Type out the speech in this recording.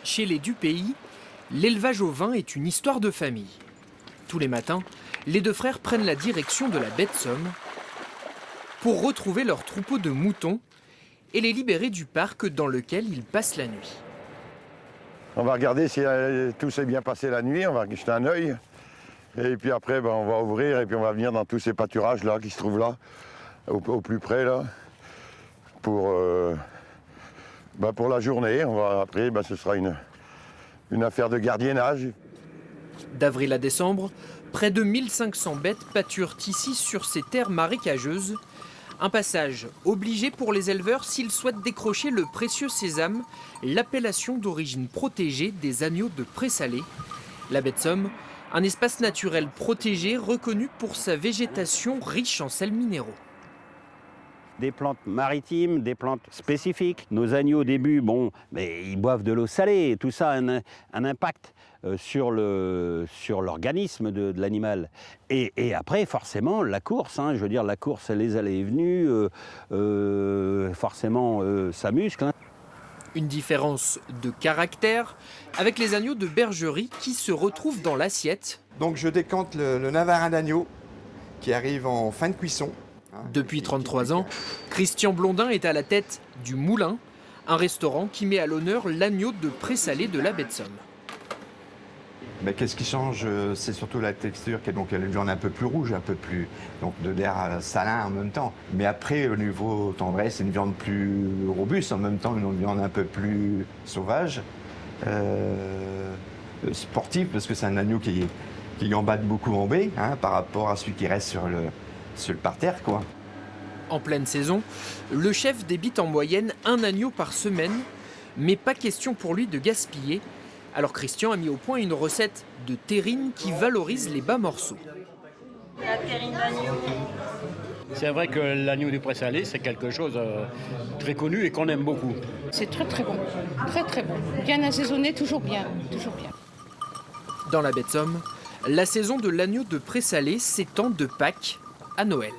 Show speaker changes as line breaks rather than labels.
Chez les Dupeys, l'élevage au vin est une histoire de famille. Tous les matins, les deux frères prennent la direction de la baie de Somme pour retrouver leur troupeau de moutons et les libérer du parc dans lequel ils passent la nuit.
On va regarder si tout s'est bien passé la nuit, on va jeter un œil. Et puis après, on va ouvrir et puis on va venir dans tous ces pâturages là qui se trouvent là, au plus près là, pour la journée. Après, ce sera une affaire de gardiennage.
D'avril à décembre, près de 1500 bêtes pâturent ici sur ces terres marécageuses. Un passage obligé pour les éleveurs s'ils souhaitent décrocher le précieux sésame, l'appellation d'origine protégée des agneaux de Pré-Salé. La baie de Somme, un espace naturel protégé reconnu pour sa végétation riche en sels minéraux.
Des plantes maritimes, des plantes spécifiques. Nos agneaux au début, mais ils boivent de l'eau salée. Tout ça a un impact sur l'organisme de l'animal. Et après, forcément, la course, je veux dire, la course, les allées et venues, forcément, ça muscle.
Une différence de caractère avec les agneaux de bergerie qui se retrouvent dans l'assiette.
Donc je décante le navarin d'agneau qui arrive en fin de cuisson.
Depuis 33 ans, Christian Blondin est à la tête du Moulin, un restaurant qui met à l'honneur l'agneau de Pré-Salé de la baie de Somme.
Mais qu'est-ce qui change? C'est surtout la texture qui est donc une viande un peu plus rouge, un peu plus donc de l'air salin en même temps. Mais après, au niveau tendresse, c'est une viande plus robuste, en même temps une viande un peu plus sauvage, sportive, parce que c'est un agneau qui gambade beaucoup en baie par rapport à celui qui reste sur le parterre, quoi.
En pleine saison, le chef débite en moyenne un agneau par semaine, mais pas question pour lui de gaspiller. Alors Christian a mis au point une recette de terrine qui valorise les bas morceaux.
La terrine d'agneau.
C'est vrai que l'agneau du Pré-Salé, c'est quelque chose de très connu et qu'on aime beaucoup.
C'est très très bon, très très bon. Bien assaisonné, toujours bien, toujours bien.
Dans la baie de Somme, la saison de l'agneau de Pré-Salé s'étend de Pâques à Noël.